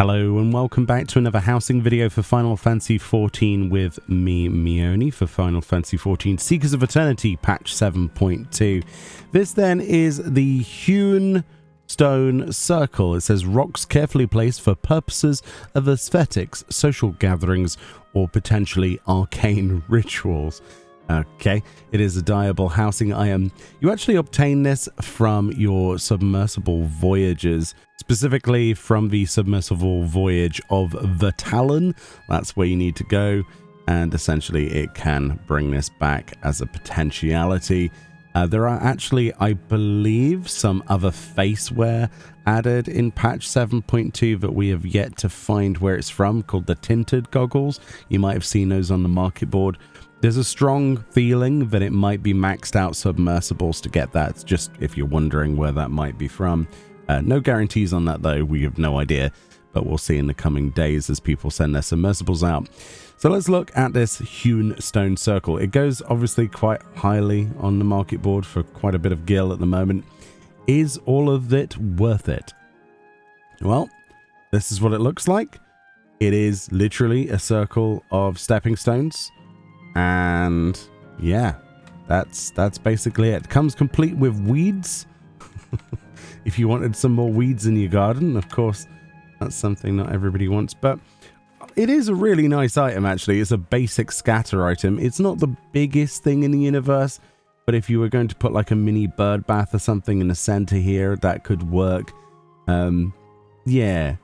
Hello and welcome back to another housing video for Final Fantasy XIV with me, Meoni, for Final Fantasy XIV Seekers of Eternity patch 7.2. This then is the Hewn stone circle. It says rocks carefully placed for purposes of aesthetics, social gatherings, or potentially arcane rituals. Okay, it is a dyeable housing item. You actually obtain this from your submersible voyages, specifically from the submersible voyage of the Talon. That's where you need to go, and essentially it can bring this back as a potentiality. There are actually, I believe, some other faceware added in patch 7.2 that we have yet to find where it's from, called the tinted goggles. You might have seen those on the market board. There's a strong feeling that it might be maxed out submersibles to get that, just if you're wondering where that might be from. No guarantees on that though, we have no idea, but we'll see in the coming days as people send their submersibles out. So let's look at this hewn stone circle. It goes obviously quite highly on the market board for quite a bit of gil at the moment. Is all of it worth it? Well, this is what it looks like. It is literally a circle of stepping stones. And yeah, that's basically it. It comes complete with weeds. If you wanted some more weeds in your garden, of course, that's something not everybody wants, but it is a really nice item actually. It's a basic scatter item. It's not the biggest thing in the universe, but if you were going to put like a mini bird bath or something in the center here, that could work. Yeah,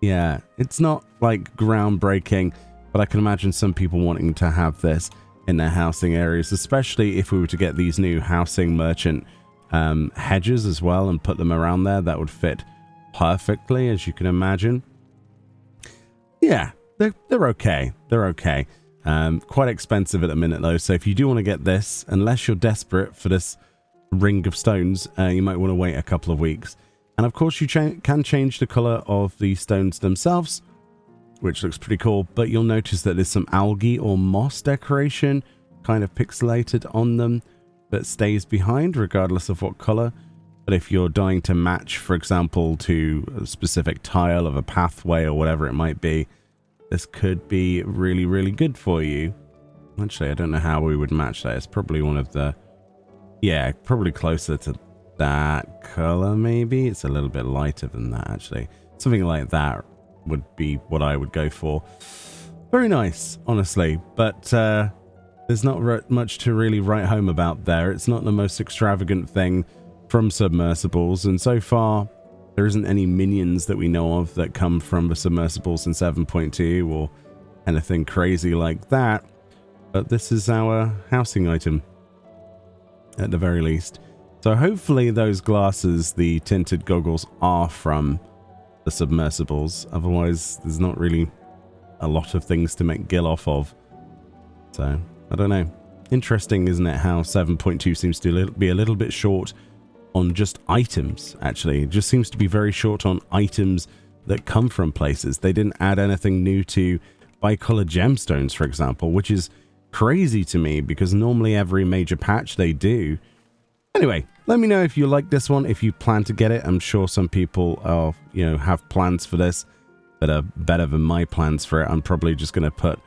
it's not like groundbreaking, but I can imagine some people wanting to have this in their housing areas, especially if we were to get these new housing merchant hedges as well and put them around there. That would fit perfectly, as you can imagine. Yeah, they're okay. They're okay. Quite expensive at the minute though, so if you do want to get this, unless you're desperate for this ring of stones, you might want to wait a couple of weeks. And of course you can change the color of the stones themselves, which looks pretty cool, but you'll notice that there's some algae or moss decoration kind of pixelated on them that stays behind regardless of what color. But if you're dying to match, for example, to a specific tile of a pathway or whatever it might be, this could be really, really good for you. Actually, I don't know how we would match that. It's probably one of the, yeah, probably closer to that color maybe. It's a little bit lighter than that actually. Something like that would be what I would go for. Very nice, honestly, but there's not much to really write home about there. It's not the most extravagant thing from submersibles, and so far there isn't any minions that we know of that come from the submersibles in 7.2 or anything crazy like that, but this is our housing item at the very least. So hopefully those glasses, the tinted goggles, are from the submersibles. Otherwise, there's not really a lot of things to make gil off of. So, I don't know. Interesting, isn't it, how 7.2 seems to be a little bit short on just items, actually. It just seems to be very short on items that come from places. They didn't add anything new to bicolor gemstones, for example, which is crazy to me because normally every major patch they do. Anyway, let me know if you like this one, if you plan to get it. I'm sure some people are, have plans for this that are better than my plans for it. I'm probably just going to put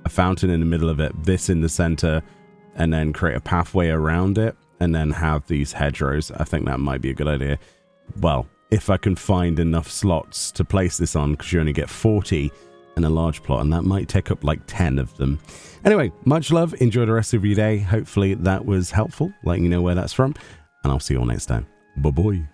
a fountain in the middle of it, this in the center, and then create a pathway around it, and then have these hedgerows. I think that might be a good idea. Well, if I can find enough slots to place this on, because you only get 40 in a large plot, and that might take up like 10 of them. Anyway, much love. Enjoy the rest of your day. Hopefully that was helpful, letting you know where that's from, and I'll see you all next time. Bye-bye.